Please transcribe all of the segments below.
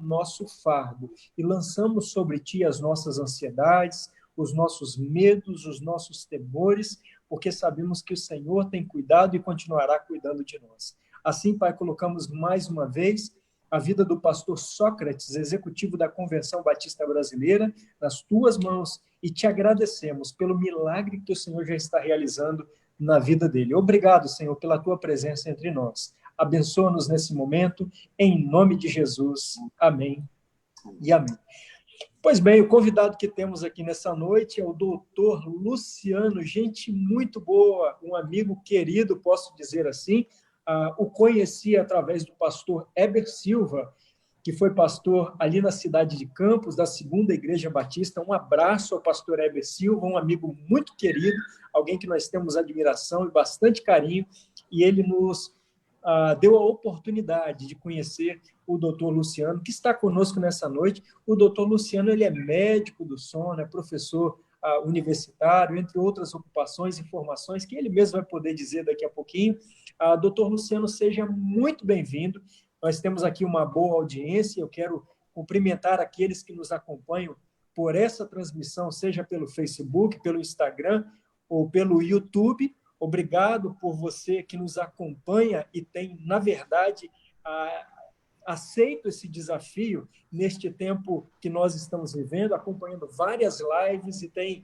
nosso fardo e lançamos sobre ti as nossas ansiedades, os nossos medos, os nossos temores, porque sabemos que o Senhor tem cuidado e continuará cuidando de nós. Assim, Pai, colocamos mais uma vez a vida do pastor Sócrates, executivo da Convenção Batista Brasileira, nas tuas mãos e te agradecemos pelo milagre que o Senhor já está realizando na vida dele. Obrigado, Senhor, pela tua presença entre nós. Abençoa-nos nesse momento, em nome de Jesus. Amém e amém. Pois bem, o convidado que temos aqui nessa noite é o doutor Luciano, gente muito boa, um amigo querido, posso dizer assim. O conheci através do pastor Heber Silva, que foi pastor ali na cidade de Campos, da Segunda Igreja Batista. Um abraço ao pastor Heber Silva, um amigo muito querido, alguém que nós temos admiração e bastante carinho, e ele nos deu a oportunidade de conhecer o doutor Luciano, que está conosco nessa noite. O doutor Luciano, ele é médico do sono, é professor universitário, entre outras ocupações e formações, que ele mesmo vai poder dizer daqui a pouquinho. Doutor Luciano, seja muito bem-vindo. Nós temos aqui uma boa audiência, eu quero cumprimentar aqueles que nos acompanham por essa transmissão, seja pelo Facebook, pelo Instagram ou pelo YouTube. Obrigado por você que nos acompanha e tem, na verdade, aceito esse desafio neste tempo que nós estamos vivendo, acompanhando várias lives e tem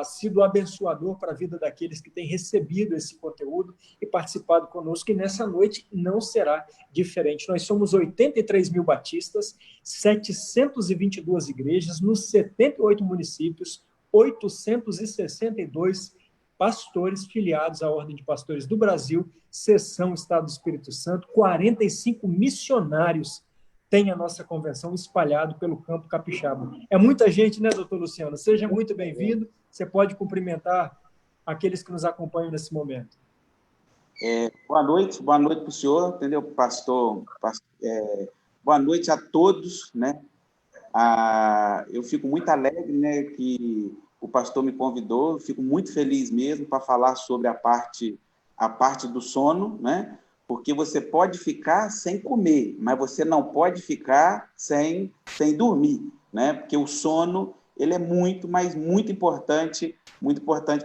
sido abençoador para a vida daqueles que têm recebido esse conteúdo e participado conosco, e nessa noite não será diferente. Nós somos 83 mil batistas, 722 igrejas, nos 78 municípios, 862 pastores filiados à Ordem de Pastores do Brasil, Seção Estado do Espírito Santo, 45 missionários tem a nossa convenção espalhado pelo campo capixaba. É muita gente, né, doutor Luciano? Seja muito bem-vindo. Você pode cumprimentar aqueles que nos acompanham nesse momento. Boa noite para o senhor, entendeu, pastor? Boa noite a todos, né? Eu fico muito alegre, né, que o pastor me convidou, fico muito feliz mesmo para falar sobre a parte do sono, né? Porque você pode ficar sem comer, mas você não pode ficar sem dormir, né? Porque o sono, ele é muito, mas muito importante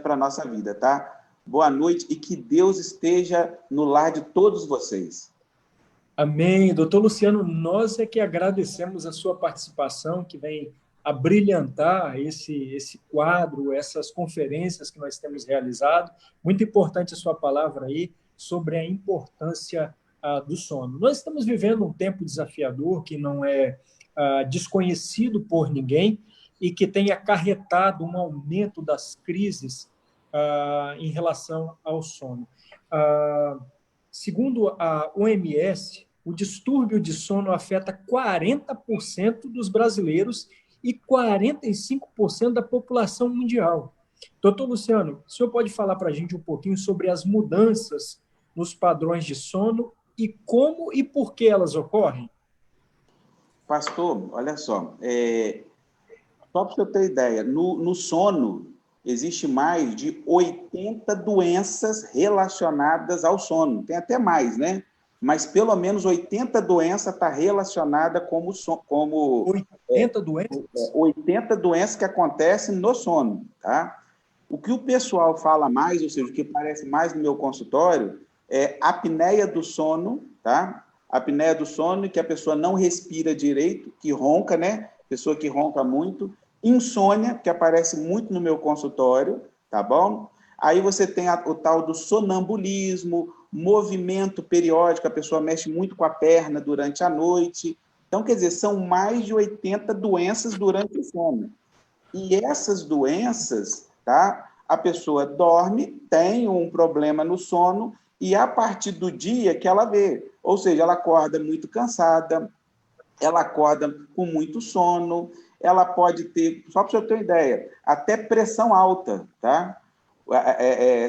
para a nossa vida, tá? Boa noite e que Deus esteja no lar de todos vocês. Amém. Doutor Luciano, nós é que agradecemos a sua participação, que vem a brilhantar esse quadro, essas conferências que nós temos realizado. Muito importante a sua palavra aí sobre a importância do sono. Nós estamos vivendo um tempo desafiador que não é desconhecido por ninguém e que tem acarretado um aumento das crises em relação ao sono. Segundo a OMS, o distúrbio de sono afeta 40% dos brasileiros e 45% da população mundial. Doutor Luciano, o senhor pode falar para a gente um pouquinho sobre as mudanças nos padrões de sono e como e por que elas ocorrem? Pastor, olha só, só para você ter ideia, no sono existe mais de 80 doenças relacionadas ao sono. Tem até mais, né? Mas pelo menos 80 doenças estão relacionadas como 80 doenças? 80 doenças que acontecem no sono, tá? O que o pessoal fala mais, ou seja, o que aparece mais no meu consultório, é apneia do sono, tá? Apneia do sono, que a pessoa não respira direito, que ronca, né? Pessoa que ronca muito. Insônia, que aparece muito no meu consultório, tá bom? Aí você tem o tal do sonambulismo, movimento periódico, a pessoa mexe muito com a perna durante a noite. Então, quer dizer, são mais de 80 doenças durante o sono. E essas doenças, tá? A pessoa dorme, tem um problema no sono, e a partir do dia que ela vê, ou seja, ela acorda muito cansada, ela acorda com muito sono, ela pode ter, só para você ter uma ideia, até pressão alta, tá?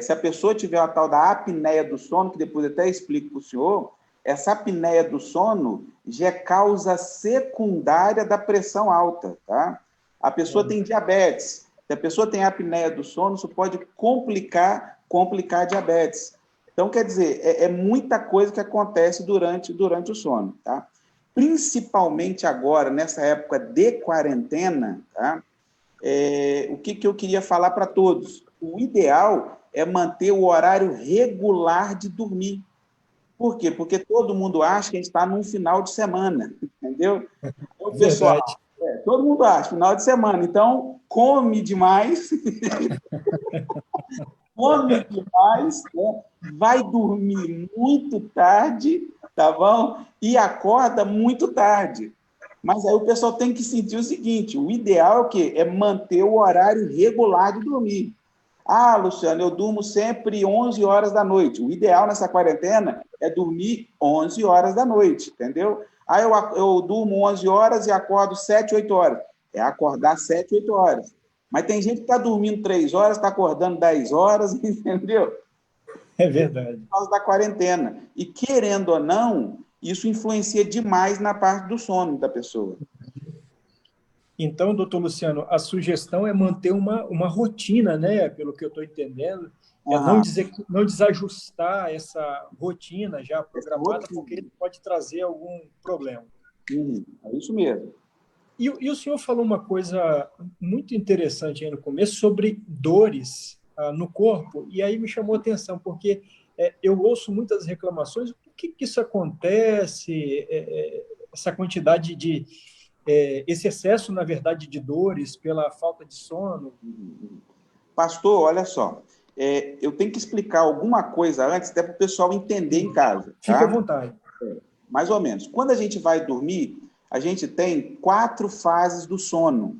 Se a pessoa tiver a tal da apneia do sono, que depois eu até explico para o senhor, essa apneia do sono já é causa secundária da pressão alta, tá? A pessoa tem diabetes. Se a pessoa tem apneia do sono, isso pode complicar a diabetes. Então, quer dizer, é muita coisa que acontece durante o sono, tá? principalmente agora, nessa época de quarentena, tá? O que eu queria falar para todos? O ideal é manter o horário regular de dormir. Por quê? Porque todo mundo acha que a gente está num final de semana, entendeu? Então, pessoal, Verdade. todo mundo acha, final de semana. Então, come demais, come demais, né? Vai dormir muito tarde, tá bom? E acorda muito tarde. Mas aí o pessoal tem que sentir o seguinte, o ideal é o quê? É manter o horário regular de dormir. Ah, Luciano, eu durmo sempre 11 horas da noite. O ideal nessa quarentena é dormir 11 horas da noite, entendeu? Ah, eu durmo 11 horas e acordo 7, 8 horas. É acordar 7, 8 horas. Mas tem gente que está dormindo 3 horas, está acordando 10 horas, entendeu? É verdade. Por causa da quarentena. E, querendo ou não, isso influencia demais na parte do sono da pessoa. Então, doutor Luciano, a sugestão é manter uma rotina, né? Pelo que eu estou entendendo, é Aham. não desajustar essa rotina já Essa é programada, outra. porque ele pode trazer algum problema. É isso mesmo. E o senhor falou uma coisa muito interessante aí no começo sobre dores no corpo, e aí me chamou a atenção, porque eu ouço muitas reclamações, por que isso acontece, essa quantidade de esse excesso, na verdade, de dores pela falta de sono. Pastor, olha só, eu tenho que explicar alguma coisa antes, até para o pessoal entender em casa, Fique à tá? vontade. Mais ou menos. Quando a gente vai dormir, a gente tem 4 fases do sono.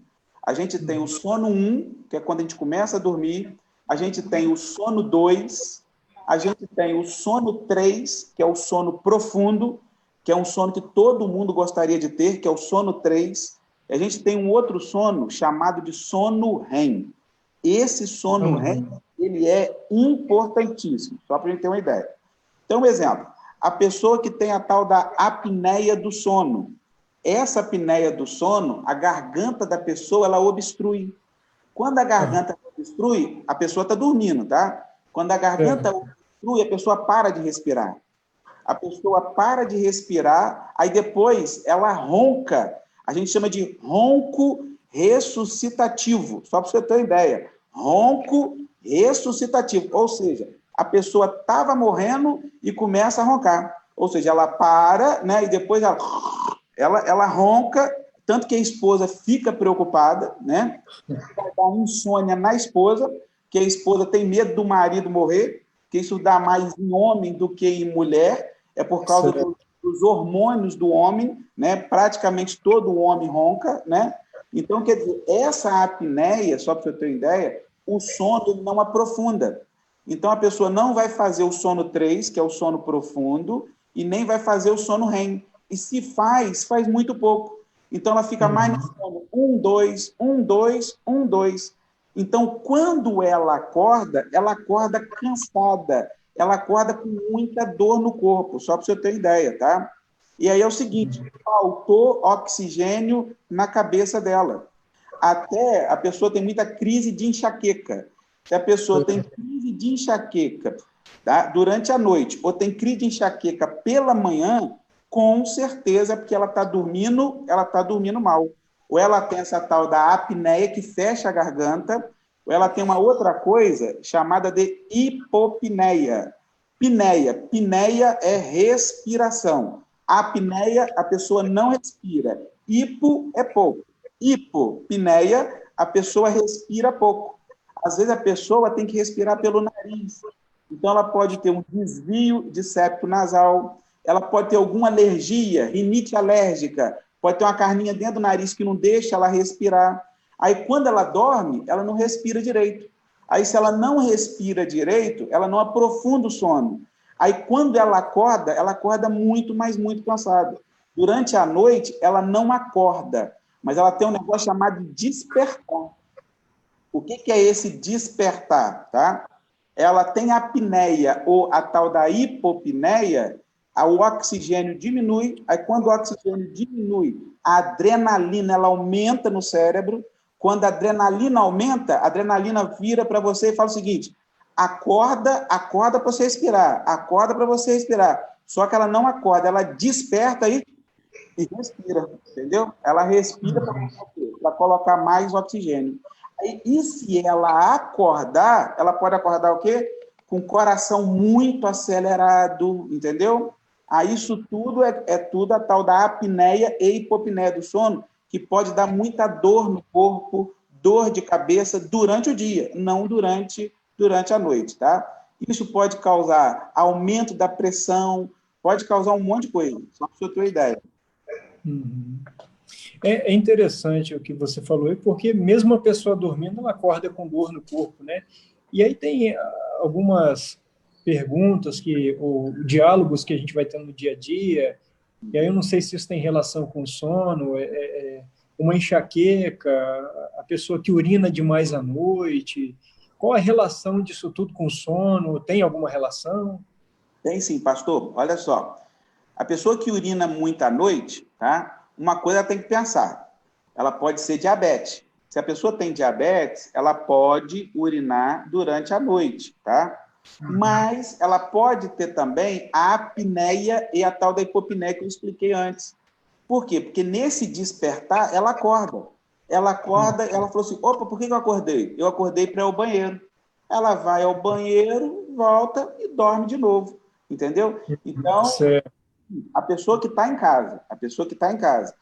A gente tem o sono 1, que é quando a gente começa a dormir, a gente tem o sono 2, a gente tem o sono 3, que é o sono profundo, que é um sono que todo mundo gostaria de ter, que é o sono 3. E a gente tem um outro sono chamado de sono REM. Esse sono REM, ele é importantíssimo, só para a gente ter uma ideia. Então, um exemplo, a pessoa que tem a tal da apneia do sono. Essa apneia do sono, a garganta da pessoa, ela obstrui. Quando a garganta obstrui, a pessoa está dormindo, tá? Quando a garganta obstrui, a pessoa para de respirar. A pessoa para de respirar, aí depois ela ronca. A gente chama de ronco ressuscitativo, só para você ter uma ideia. Ronco ressuscitativo, ou seja, a pessoa estava morrendo e começa a roncar. Ou seja, ela para, né, e depois ela ronca, tanto que a esposa fica preocupada, né? Vai dar insônia na esposa, que a esposa tem medo do marido morrer, que isso dá mais em homem do que em mulher, é por causa dos hormônios do homem, né? Praticamente todo homem ronca, né? Então, quer dizer, essa apneia, só para você ter uma ideia, o sono não aprofunda. Então, a pessoa não vai fazer o sono 3, que é o sono profundo, e nem vai fazer o sono REM. E se faz muito pouco. Então, ela fica mais no sono 1, 2, 1, 2, 1, 2. Então, quando ela acorda cansada, ela acorda com muita dor no corpo, só para você ter ideia, tá? E aí é o seguinte, faltou oxigênio na cabeça dela. Até a pessoa tem muita crise de enxaqueca. Se a pessoa tem crise de enxaqueca, tá, durante a noite, ou tem crise de enxaqueca pela manhã, com certeza é porque ela está dormindo mal. Ou ela tem essa tal da apneia que fecha a garganta, ou ela tem uma outra coisa chamada de hipopneia. Pineia é respiração. Apneia, a pessoa não respira. Hipo é pouco. Hipopneia, a pessoa respira pouco. Às vezes a pessoa tem que respirar pelo nariz. Então ela pode ter um desvio de septo nasal, ela pode ter alguma alergia, rinite alérgica, pode ter uma carninha dentro do nariz que não deixa ela respirar. Aí, quando ela dorme, ela não respira direito. Aí, se ela não respira direito, ela não aprofunda o sono. Aí, quando ela acorda muito, mas muito cansada. Durante a noite, ela não acorda, mas ela tem um negócio chamado de despertar. O que é esse despertar? Tá? Ela tem a apneia, ou a tal da hipopneia, o oxigênio diminui, aí quando o oxigênio diminui, a adrenalina ela aumenta no cérebro. Quando a adrenalina aumenta, a adrenalina vira para você e fala o seguinte: acorda para você respirar, acorda para você respirar. Só que ela não acorda, ela desperta e e respira, entendeu? Ela respira para colocar mais oxigênio. E se ela acordar, ela pode acordar o quê? Com o coração muito acelerado, entendeu? Aí isso tudo é tudo a tal da apneia e hipopneia do sono, que pode dar muita dor no corpo, dor de cabeça durante o dia, não durante a noite, tá? Isso pode causar aumento da pressão, pode causar um monte de coisa, só para você ter uma ideia. Uhum. É interessante o que você falou, porque mesmo a pessoa dormindo, ela acorda com dor no corpo, né? E aí tem algumas perguntas ou diálogos que a gente vai tendo no dia a dia, e aí eu não sei se isso tem relação com sono, uma enxaqueca, a pessoa que urina demais à noite. Qual a relação disso tudo com sono? Tem alguma relação? Tem sim, pastor. Olha só. A pessoa que urina muito à noite, tá? Uma coisa ela tem que pensar. Ela pode ser diabetes. Se a pessoa tem diabetes, ela pode urinar durante a noite, tá? Mas ela pode ter também a apneia e a tal da hipopneia que eu expliquei antes. Por quê? Porque nesse despertar, ela acorda. Ela acorda, ela falou assim, opa, por que eu acordei? Eu acordei para ir ao banheiro. Ela vai ao banheiro, volta e dorme de novo. Entendeu? Então, Certo. a pessoa que está em casa,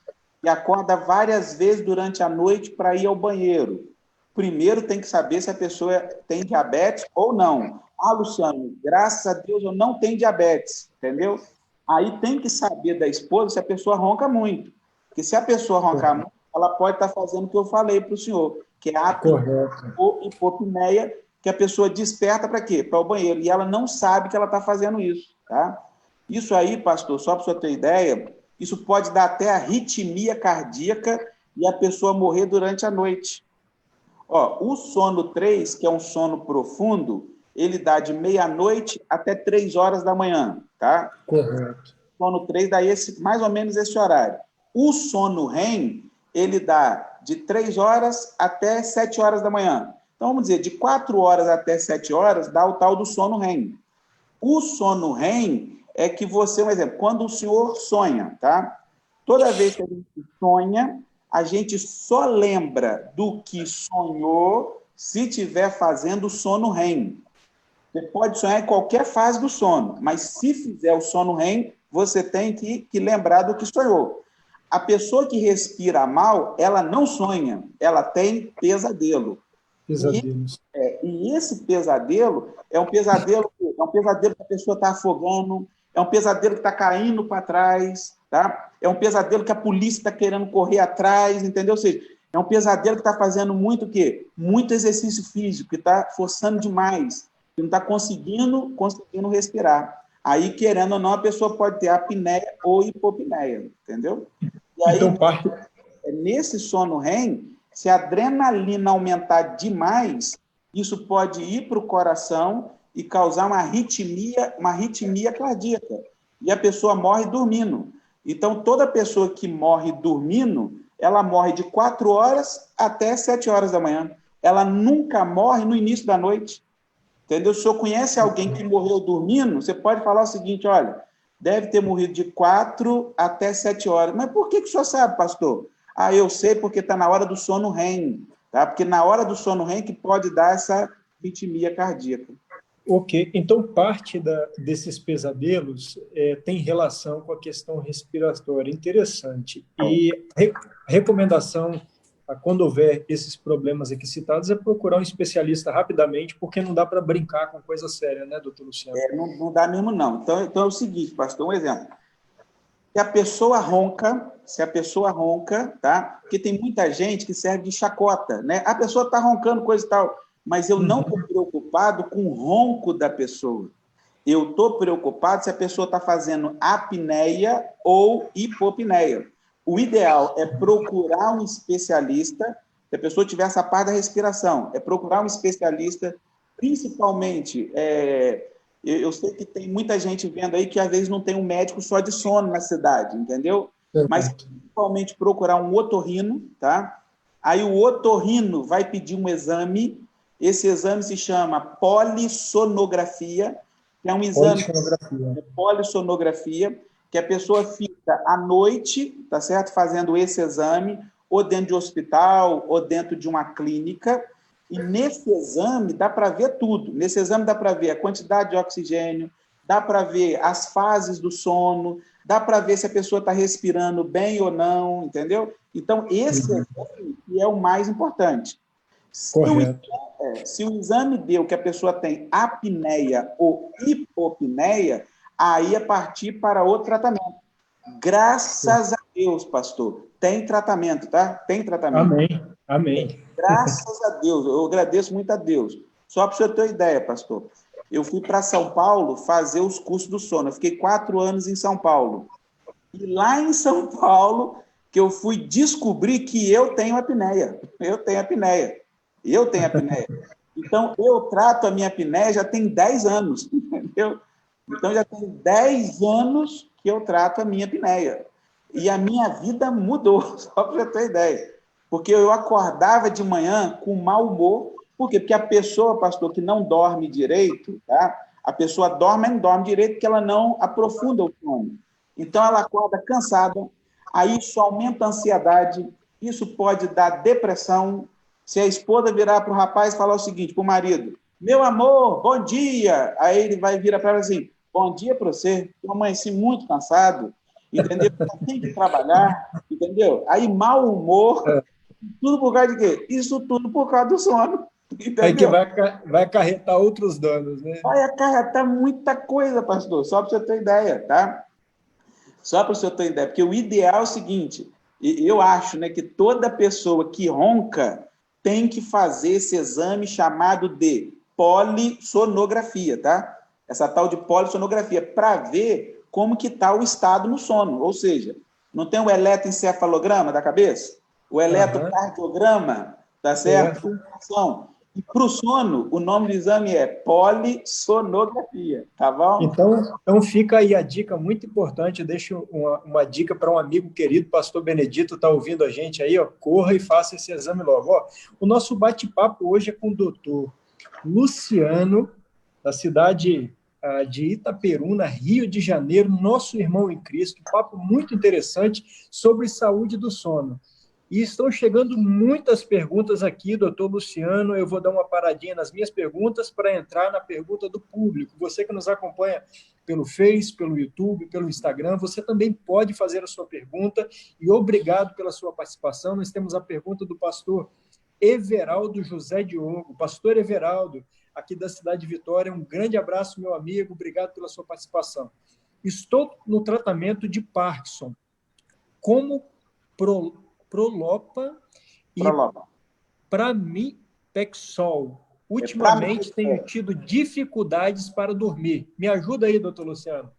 e acorda várias vezes durante a noite para ir ao banheiro, primeiro tem que saber se a pessoa tem diabetes ou não. Ah, Luciano, graças a Deus eu não tenho diabetes, entendeu? Aí tem que saber da esposa se a pessoa ronca muito. Porque se a pessoa roncar muito, ela pode estar fazendo o que eu falei para o senhor, que é a apneia ou hipopneia, que a pessoa desperta para quê? Para o banheiro. E ela não sabe que ela está fazendo isso, tá? Isso aí, pastor, só para você ter ideia, isso pode dar até arritmia cardíaca e a pessoa morrer durante a noite. Ó, o sono 3, que é um sono profundo, ele dá de meia-noite até 3 horas da manhã, tá? Correto. O sono 3 dá mais ou menos esse horário. O sono REM, ele dá de 3 horas até 7 horas da manhã. Então, vamos dizer, de 4 horas até 7 horas, dá o tal do sono REM. O sono REM é que você, um exemplo, quando o senhor sonha, tá? Toda vez que a gente sonha, a gente só lembra do que sonhou se estiver fazendo o sono REM. Você pode sonhar em qualquer fase do sono, mas se fizer o sono REM, você tem que lembrar do que sonhou. A pessoa que respira mal, ela não sonha, ela tem pesadelo. Pesadelos. E esse pesadelo é um pesadelo que a pessoa está afogando, é um pesadelo que está caindo para trás, tá? É um pesadelo que a polícia está querendo correr atrás, entendeu? Ou seja, é um pesadelo que está fazendo muito o quê? Muito exercício físico, que está forçando demais, que não está conseguindo respirar. Aí, querendo ou não, a pessoa pode ter apneia ou hipopneia, entendeu? E aí, Então, parte. nesse sono REM, se a adrenalina aumentar demais, isso pode ir para o coração e causar uma arritmia cardíaca. E a pessoa morre dormindo. Então, toda pessoa que morre dormindo, ela morre de 4 horas até 7 horas da manhã. Ela nunca morre no início da noite. Entendeu? Se o senhor conhece alguém que morreu dormindo, você pode falar o seguinte, olha, deve ter morrido de 4 até 7 horas. Mas por que o senhor sabe, pastor? Ah, eu sei porque está na hora do sono REM, tá? Porque na hora do sono REM que pode dar essa arritmia cardíaca. Ok, então parte desses pesadelos tem relação com a questão respiratória. Interessante. E recomendação, quando houver esses problemas aqui citados, é procurar um especialista rapidamente, porque não dá para brincar com coisa séria, né, doutor Luciano? Não dá mesmo, não. Então é o seguinte, pastor, um exemplo. Se a pessoa ronca, tá? Porque tem muita gente que serve de chacota, né? A pessoa está roncando, coisa e tal, mas eu não estou preocupado com o ronco da pessoa. Eu estou preocupado se a pessoa está fazendo apneia ou hipopneia. O ideal é procurar um especialista, se a pessoa tiver essa parte da respiração, é procurar um especialista, principalmente... Eu sei que tem muita gente vendo aí que às vezes não tem um médico só de sono na cidade, entendeu? Mas principalmente procurar um otorrino, tá? Aí o otorrino vai pedir um exame, esse exame se chama polissonografia, que é um exame polissonografia, que a pessoa fica à noite, tá certo? Fazendo esse exame, ou dentro de um hospital, ou dentro de uma clínica, e nesse exame dá para ver tudo. Nesse exame dá para ver a quantidade de oxigênio, dá para ver as fases do sono, dá para ver se a pessoa está respirando bem ou não, entendeu? Então, esse exame é o mais importante. Correto. Se o exame deu que a pessoa tem apneia ou hipopneia, aí é partir para outro tratamento. Graças a Deus, pastor, tem tratamento, tá? Tem tratamento. Amém. Amém. Graças a Deus, eu agradeço muito a Deus. Só para você ter uma ideia, pastor, eu fui para São Paulo fazer os cursos do sono. Eu fiquei 4 anos em São Paulo. E lá em São Paulo, que eu fui descobrir que eu tenho apneia. Eu tenho apneia. Eu tenho apneia. Então, eu trato a minha apneia já tem 10 anos, entendeu? Então, já tem 10 anos que eu trato a minha apneia. E a minha vida mudou, só para você ter ideia. Porque eu acordava de manhã com mau humor. Por quê? Porque a pessoa, pastor, que não dorme direito, tá? A pessoa dorme, mas não dorme direito porque ela não aprofunda o sono. Então, ela acorda cansada, aí isso aumenta a ansiedade, isso pode dar depressão. Se a esposa virar para o rapaz e falar o seguinte, para o marido, meu amor, bom dia, aí ele vai virar para ela assim, bom dia para você, eu amanheci muito cansado, entendeu? Tem que trabalhar, entendeu? Aí mau humor, tudo por causa de quê? Isso tudo por causa do sono, É que entendeu? vai acarretar outros danos, né? Vai acarretar muita coisa, pastor, só para você ter ideia, tá? Só para você ter ideia, porque o ideal é o seguinte, eu acho, né, que toda pessoa que ronca tem que fazer esse exame chamado de polissonografia, tá? Essa tal de polissonografia, para ver como que está o estado no sono. Ou seja, não tem o eletroencefalograma da cabeça? O eletrocardiograma, tá certo? E para o sono, o nome do exame é polissonografia, tá bom? Então fica aí a dica muito importante. Eu deixo uma dica para um amigo querido, pastor Benedito, está ouvindo a gente aí, ó, corra e faça esse exame logo. Ó, o nosso bate-papo hoje é com o doutor Luciano, da cidade de Itaperuna, Rio de Janeiro, nosso irmão em Cristo. Um papo muito interessante sobre saúde do sono. E estão chegando muitas perguntas aqui, doutor Luciano. Eu vou dar uma paradinha nas minhas perguntas para entrar na pergunta do público. Você que nos acompanha pelo Face, pelo YouTube, pelo Instagram, você também pode fazer a sua pergunta. E obrigado pela sua participação. Nós temos a pergunta do pastor Everaldo José Diogo. Pastor Everaldo, aqui da cidade de Vitória, um grande abraço, meu amigo. Obrigado pela sua participação. Estou no tratamento de Parkinson. Como Prolopa e Pramipexol. Ultimamente tenho tido dificuldades para dormir. Me ajuda aí, doutor Luciano.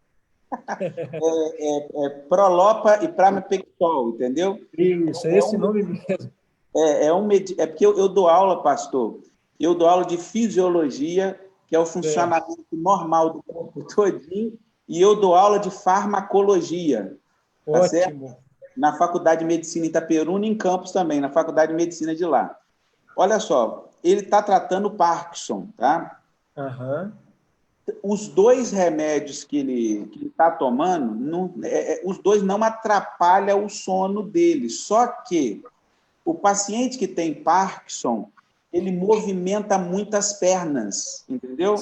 Prolopa e Pramipexol, entendeu? Isso, é esse nome mesmo. É porque eu dou aula, pastor. Eu dou aula de fisiologia, que é o funcionamento normal do corpo todinho, e eu dou aula de farmacologia. Tá Ótimo. Certo? Na Faculdade de Medicina em Itaperuna e em Campos também, na Faculdade de Medicina de lá. Olha só, ele está tratando Parkinson, tá? Os 2 remédios que ele está tomando, os 2 não atrapalham o sono dele, só que o paciente que tem Parkinson, ele movimenta muitas pernas, entendeu?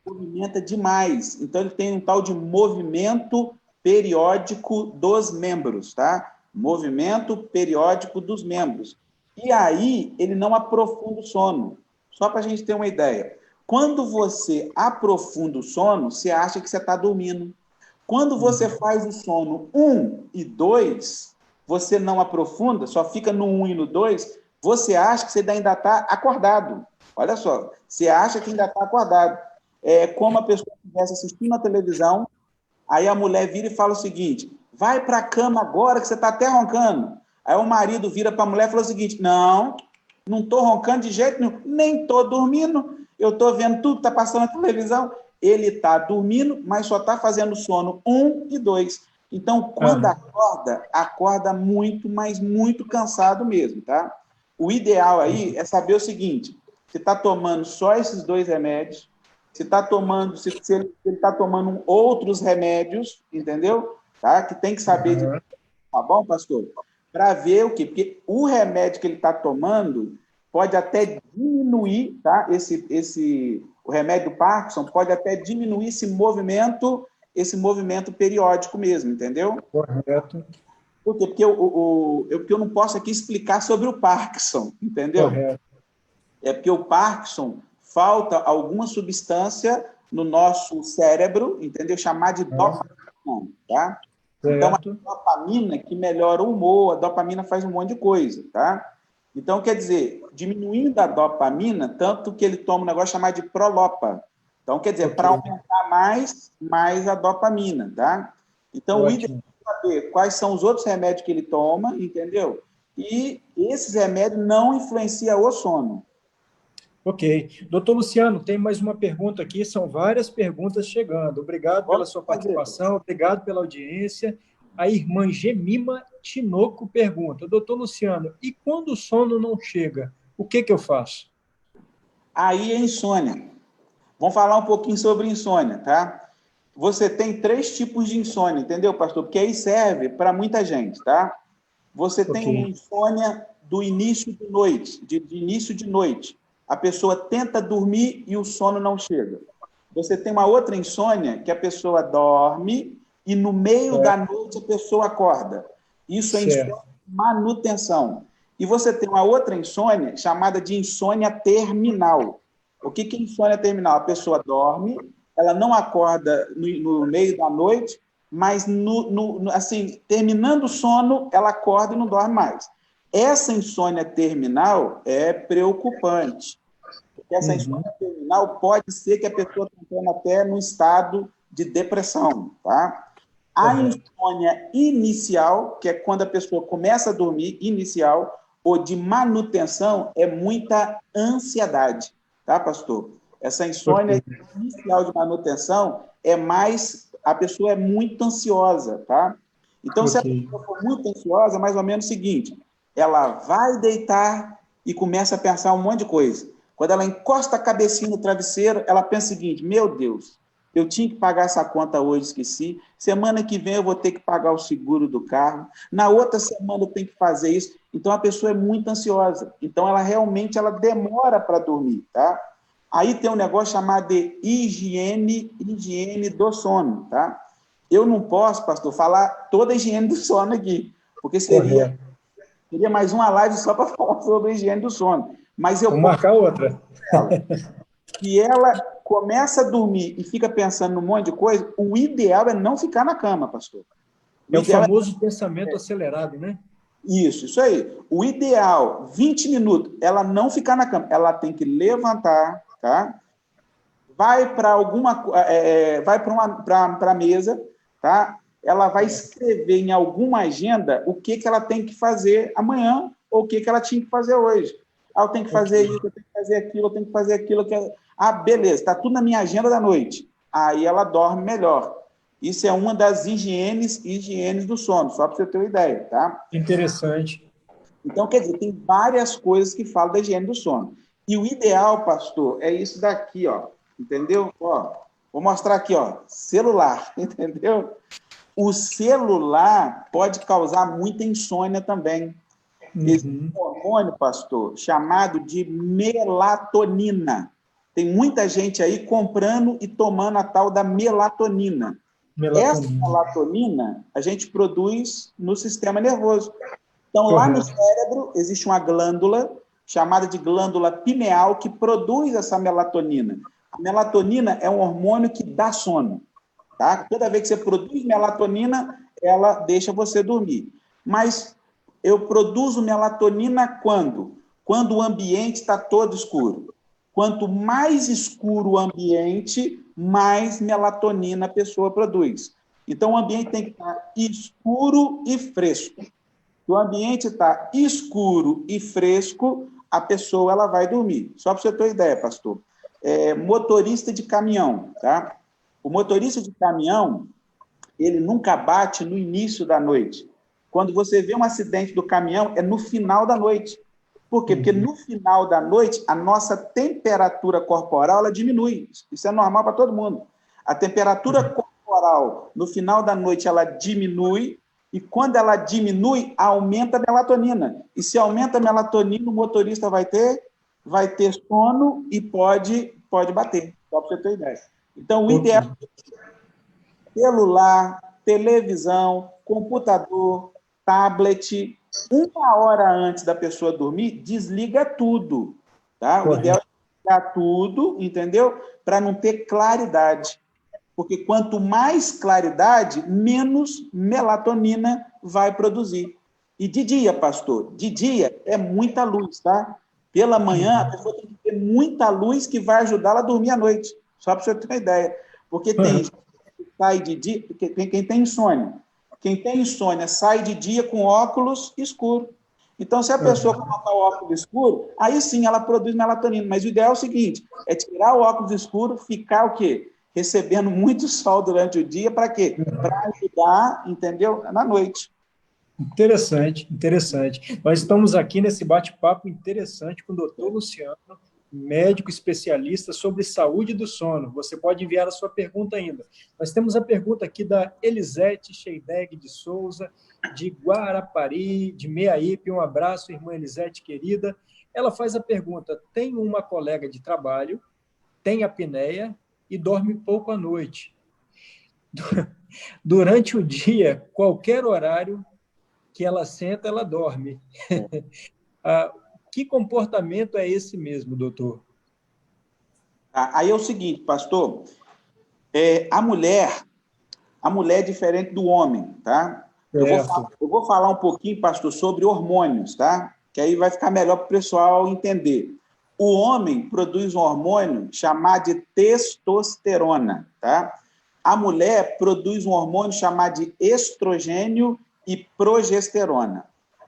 Movimenta demais. Então, ele tem um tal de movimento periódico dos membros, tá? Movimento periódico dos membros. E aí, ele não aprofunda o sono. Só para a gente ter uma ideia. Quando você aprofunda o sono, você acha que você está dormindo. Quando você faz o sono 1 e 2, você não aprofunda, só fica no 1 e no 2, você acha que você ainda está acordado. Olha só, você acha que ainda está acordado. É como a pessoa estivesse assistindo a televisão, aí a mulher vira e fala o seguinte, vai para a cama agora que você está até roncando. Aí o marido vira para a mulher e fala o seguinte, não estou roncando de jeito nenhum, nem estou dormindo, eu estou vendo tudo que está passando na televisão. Ele está dormindo, mas só está fazendo sono 1 e 2. Então, quando acorda muito, mas muito cansado mesmo, tá? O ideal aí é saber o seguinte, você está tomando só esses 2 remédios, se ele está tomando outros remédios, entendeu? tá? Que tem que saber de... Tá bom, pastor? Para ver o quê? Porque o remédio que ele está tomando pode até diminuir, tá? O remédio do Parkinson pode até diminuir esse movimento periódico mesmo, entendeu? Correto. Por quê? Porque eu não posso aqui explicar sobre o Parkinson, entendeu? Correto. É porque o Parkinson falta alguma substância no nosso cérebro, entendeu? Chamar de dopamina, tá? Então, a dopamina que melhora o humor, a dopamina faz um monte de coisa, tá? Então, quer dizer, diminuindo a dopamina, tanto que ele toma um negócio chamado de Prolopa. Então, quer dizer, para aumentar mais a dopamina, tá? Então, o ideal é saber quais são os outros remédios que ele toma, entendeu? E esses remédios não influenciam o sono. Ok. Doutor Luciano, tem mais uma pergunta aqui, são várias perguntas chegando. Obrigado pela sua participação, obrigado pela audiência. A irmã Gemima Tinoco pergunta, doutor Luciano, e quando o sono não chega, o que eu faço? Aí é insônia. Vamos falar um pouquinho sobre insônia, tá? Você tem 3 tipos de insônia, entendeu, pastor? Porque aí serve para muita gente, tá? Você tem uma insônia do início de noite, de início de noite. A pessoa tenta dormir e o sono não chega. Você tem uma outra insônia que a pessoa dorme e no meio da noite a pessoa acorda. Isso é insônia de manutenção. E você tem uma outra insônia chamada de insônia terminal. O que é insônia terminal? A pessoa dorme, ela não acorda no meio da noite, mas assim, terminando o sono, ela acorda e não dorme mais. Essa insônia terminal é preocupante, porque essa insônia terminal pode ser que a pessoa esteja entrando até num estado de depressão, tá? A insônia inicial, que é quando a pessoa começa a dormir, inicial, ou de manutenção, é muita ansiedade, tá, pastor? Essa insônia inicial de manutenção é mais... A pessoa é muito ansiosa, tá? Então, se a pessoa for muito ansiosa, é mais ou menos o seguinte, ela vai deitar e começa a pensar um monte de coisa. Quando ela encosta a cabecinha no travesseiro, ela pensa o seguinte, meu Deus, eu tinha que pagar essa conta hoje, esqueci. Semana que vem eu vou ter que pagar o seguro do carro. Na outra semana eu tenho que fazer isso. Então, a pessoa é muito ansiosa. Então, ela realmente demora para dormir, tá? Aí tem um negócio chamado de higiene do sono, tá? Eu não posso, pastor, falar toda a higiene do sono aqui, porque seria mais uma live só para falar sobre a higiene do sono. Mas eu vou marcar outra. Se ela começa a dormir e fica pensando num monte de coisa, o ideal é não ficar na cama, pastor. O famoso pensamento acelerado, né? Isso aí. O ideal, 20 minutos, ela não ficar na cama. Ela tem que levantar, tá? Vai para a mesa, tá? Ela vai escrever em alguma agenda o que ela tem que fazer amanhã ou o que ela tinha que fazer hoje. Eu tenho que fazer isso, eu tenho que fazer aquilo, eu tenho que fazer aquilo. Beleza, está tudo na minha agenda da noite. Aí ela dorme melhor. Isso é uma das higienes do sono, só para você ter uma ideia, tá? Interessante. Então, quer dizer, tem várias coisas que falam da higiene do sono. E o ideal, pastor, é isso daqui, ó. Entendeu? Ó, vou mostrar aqui, ó. Celular, entendeu? O celular pode causar muita insônia também. Existe um hormônio, pastor, chamado de melatonina. Tem muita gente aí comprando e tomando a tal da melatonina. Essa melatonina a gente produz no sistema nervoso. Então, lá no cérebro existe uma glândula chamada de glândula pineal que produz essa melatonina. A melatonina é um hormônio que dá sono. Tá? Toda vez que você produz melatonina, ela deixa você dormir. Mas eu produzo melatonina quando? Quando o ambiente está todo escuro. Quanto mais escuro o ambiente, mais melatonina a pessoa produz. Então, o ambiente tem que estar escuro e fresco. Se o ambiente está escuro e fresco, a pessoa ela vai dormir. Só para você ter uma ideia, pastor. Motorista de caminhão, tá? O motorista de caminhão, ele nunca bate no início da noite. Quando você vê um acidente do caminhão, é no final da noite. Por quê? Porque no final da noite, a nossa temperatura corporal ela diminui. Isso é normal para todo mundo. A temperatura corporal oral, no final da noite, ela diminui, e quando ela diminui, aumenta a melatonina. E se aumenta a melatonina, o motorista vai ter sono e pode bater, só para você ter ideia. Então, o ideal é celular, televisão, computador, tablet, 1 hora antes da pessoa dormir, desliga tudo, tá? O ideal é desligar tudo, entendeu? Para não ter claridade. Porque quanto mais claridade, menos melatonina vai produzir. E de dia, pastor, de dia é muita luz, tá? Pela manhã, a pessoa tem que ter muita luz que vai ajudá-la a dormir à noite. Só para você ter uma ideia. Porque tem gente que sai de dia, quem tem insônia. Quem tem insônia sai de dia com óculos escuro. Então, se a pessoa colocar o óculos escuro, aí sim ela produz melatonina. Mas o ideal é o seguinte, é tirar o óculos escuro, ficar o quê? Recebendo muito sol durante o dia, para quê? Para ajudar, entendeu? Na noite. Interessante, interessante. Nós estamos aqui nesse bate-papo interessante com o doutor Luciano, médico especialista sobre saúde do sono. Você pode enviar a sua pergunta ainda. Nós temos a pergunta aqui da Elisete Scheidegg de Souza, de Guarapari, de Meaípe. Um abraço, irmã Elisete, querida. Ela faz a pergunta: tenho uma colega de trabalho, tem apneia e dorme pouco à noite. Durante o dia, qualquer horário que ela senta, ela dorme. Que comportamento é esse mesmo, doutor? Aí é o seguinte, pastor, a mulher é diferente do homem, tá? Eu vou falar um pouquinho, pastor, sobre hormônios, tá? Que aí vai ficar melhor para o pessoal entender. O homem produz um hormônio chamado de testosterona, tá? A mulher produz um hormônio chamado de estrogênio e progesterona.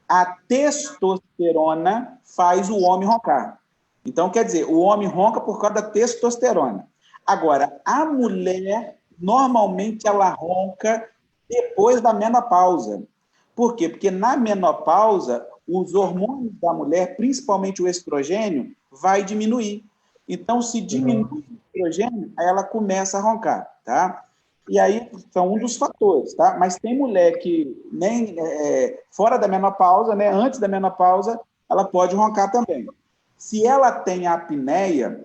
A testosterona faz o homem roncar. Então, quer dizer, o homem ronca por causa da testosterona. Agora, a mulher, normalmente, ela ronca depois da menopausa. Por quê? Porque na menopausa, os hormônios da mulher, principalmente o estrogênio, vai diminuir. Então, se diminui o estrogênio, aí ela começa a roncar, tá? E aí são um dos fatores, tá? Mas tem mulher que nem fora da menopausa, né? Antes da menopausa, ela pode roncar também. Se ela tem apneia,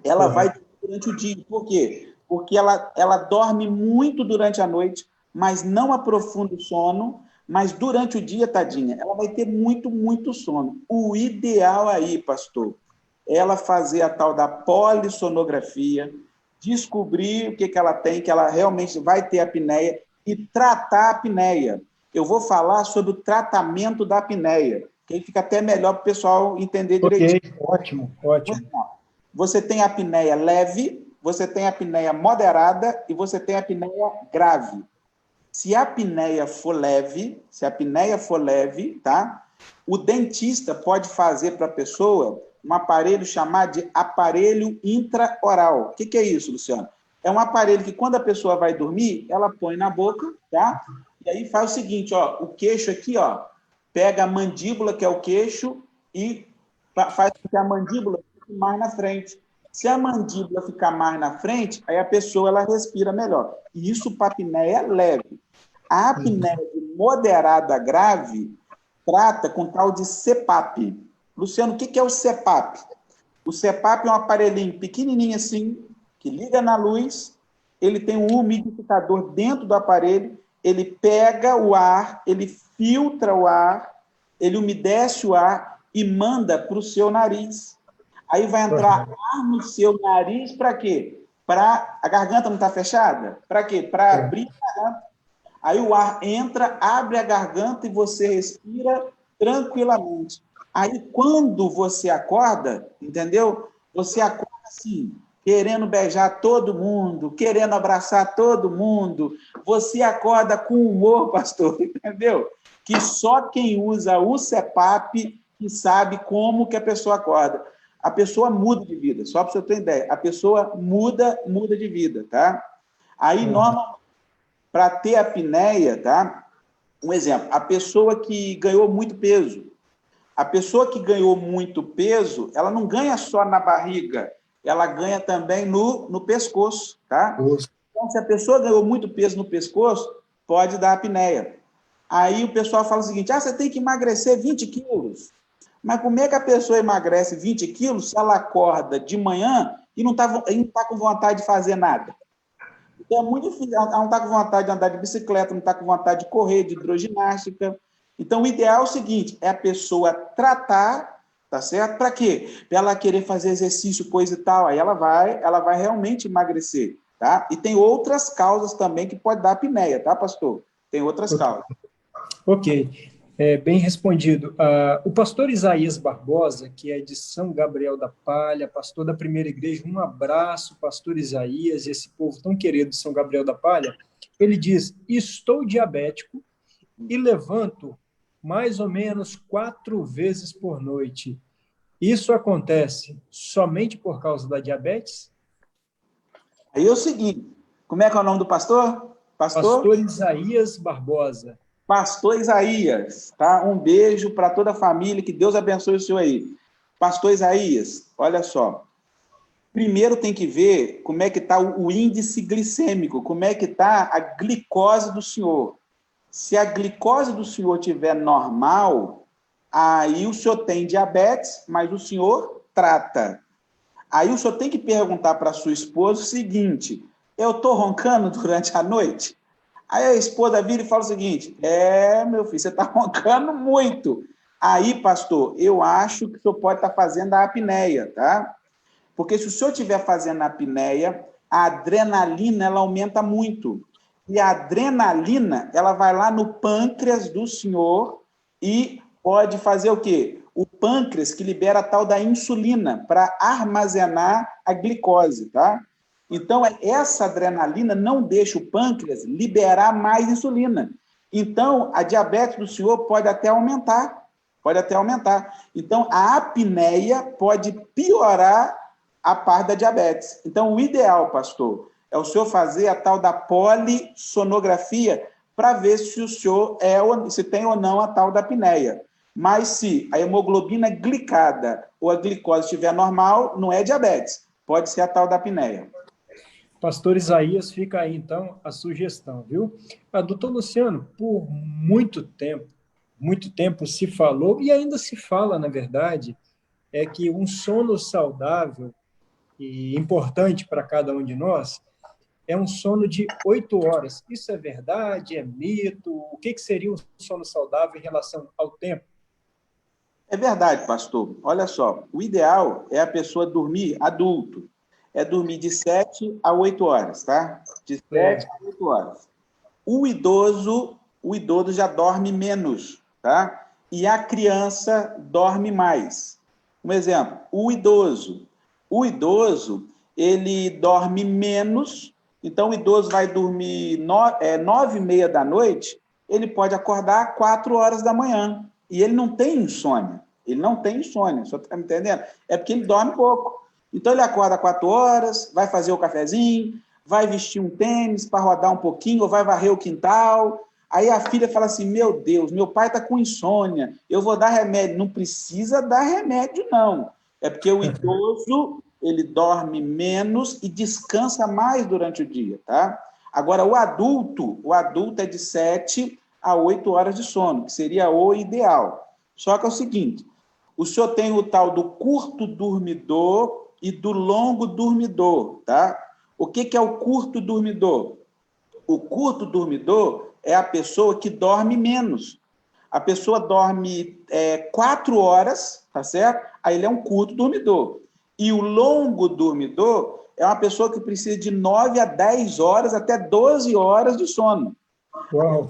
ela vai durante o dia. Por quê? Porque ela dorme muito durante a noite, mas não aprofunda o sono, mas durante o dia, tadinha, ela vai ter muito, muito sono. O ideal aí, pastor, é ela fazer a tal da polissonografia, descobrir o que ela tem, que ela realmente vai ter apneia, e tratar a apneia. Eu vou falar sobre o tratamento da apneia, que aí fica até melhor para o pessoal entender direitinho. Ótimo, ótimo. Você tem apneia leve, você tem apneia moderada e você tem apneia grave. Se a apneia for leve, tá? O dentista pode fazer para a pessoa um aparelho chamado de aparelho intraoral. O que é isso, Luciano? É um aparelho que, quando a pessoa vai dormir, ela põe na boca, tá? E aí faz o seguinte, ó, o queixo aqui, ó, pega a mandíbula, que é o queixo, e faz com que a mandíbula fique mais na frente. Se a mandíbula ficar mais na frente, aí a pessoa ela respira melhor. E isso para apneia leve. A apneia moderada grave trata com tal de CPAP. Luciano, o que é o CPAP? O CPAP é um aparelhinho pequenininho assim, que liga na luz, ele tem um umidificador dentro do aparelho, ele pega o ar, ele filtra o ar, ele umedece o ar e manda para o seu nariz. Aí vai entrar ar no seu nariz para quê? A garganta não está fechada? Para quê? Para abrir a garganta. Aí o ar entra, abre a garganta e você respira tranquilamente. Aí, quando você acorda, entendeu? Você acorda assim, querendo beijar todo mundo, querendo abraçar todo mundo. Você acorda com humor, pastor, entendeu? Que só quem usa o CPAP que sabe como que a pessoa acorda. A pessoa muda de vida, só para você ter ideia. A pessoa muda de vida, tá? Aí, normalmente, para ter apneia, tá? Um exemplo, a pessoa que ganhou muito peso. A pessoa que ganhou muito peso, ela não ganha só na barriga, ela ganha também no pescoço, tá? Então, se a pessoa ganhou muito peso no pescoço, pode dar apneia. Aí o pessoal fala o seguinte, você tem que emagrecer 20 quilos. Mas como é que a pessoa emagrece 20 quilos se ela acorda de manhã e não está com vontade de fazer nada? Então é muito difícil, ela não está com vontade de andar de bicicleta, não está com vontade de correr, de hidroginástica. Então o ideal é o seguinte, é a pessoa tratar, tá certo? Para quê? Para ela querer fazer exercício, coisa e tal, aí ela vai realmente emagrecer, tá? E tem outras causas também que pode dar apneia, tá, pastor? Tem outras causas. Ok. Bem respondido. O pastor Isaías Barbosa, que é de São Gabriel da Palha, pastor da Primeira Igreja, um abraço, pastor Isaías, esse povo tão querido de São Gabriel da Palha, ele diz, estou diabético e levanto mais ou menos 4 vezes por noite. Isso acontece somente por causa da diabetes? Aí é o seguinte, como é que é o nome do pastor? Pastor Isaías Barbosa. Pastor Isaías, tá? Um beijo para toda a família, que Deus abençoe o senhor aí. Pastor Isaías, olha só. Primeiro tem que ver como é que está o índice glicêmico, como é que está a glicose do senhor. Se a glicose do senhor estiver normal, aí o senhor tem diabetes, mas o senhor trata. Aí o senhor tem que perguntar para a sua esposa o seguinte, eu estou roncando durante a noite? Aí a esposa vira e fala o seguinte, meu filho, você está roncando muito. Aí, pastor, eu acho que o senhor pode estar fazendo a apneia, tá? Porque se o senhor estiver fazendo a apneia, a adrenalina, ela aumenta muito. E a adrenalina, ela vai lá no pâncreas do senhor e pode fazer o quê? O pâncreas que libera a tal da insulina para armazenar a glicose, tá? Então, essa adrenalina não deixa o pâncreas liberar mais insulina. Então, a diabetes do senhor pode até aumentar. Pode até aumentar. Então, a apneia pode piorar a parte da diabetes. Então, o ideal, pastor, é o senhor fazer a tal da polissonografia para ver se o senhor se tem ou não a tal da apneia. Mas se a hemoglobina glicada ou a glicose estiver normal, não é diabetes. Pode ser a tal da apneia. Pastor Isaías, fica aí, então, a sugestão, viu? Doutor Luciano, por muito tempo se falou, e ainda se fala, na verdade, é que um sono saudável e importante para cada um de nós é um sono de 8 horas. Isso é verdade? É mito? O que seria um sono saudável em relação ao tempo? É verdade, pastor. Olha só, o ideal é a pessoa dormir adulto. É dormir de 7 a 8 horas, tá? De 7 a 8 horas. O idoso já dorme menos, tá? E a criança dorme mais. Um exemplo, o idoso, ele dorme menos, então o idoso vai dormir 9h30 da noite, ele pode acordar 4 horas da manhã, e ele não tem insônia, só está me entendendo? É porque ele dorme pouco. Então ele acorda 4 horas, vai fazer o cafezinho, vai vestir um tênis para rodar um pouquinho, ou vai varrer o quintal. Aí a filha fala assim, meu Deus, meu pai está com insônia, eu vou dar remédio. Não precisa dar remédio, não. É porque o idoso, ele dorme menos e descansa mais durante o dia, tá? Agora, o adulto é de 7 a 8 horas de sono, que seria o ideal. Só que é o seguinte, o senhor tem o tal do curto dormidor e do longo dormidor, tá? O que é o curto dormidor? O curto dormidor é a pessoa que dorme menos. A pessoa dorme 4 horas, tá certo? Aí ele é um curto dormidor. E o longo dormidor é uma pessoa que precisa de 9 a 10 horas, até 12 horas de sono. Uau!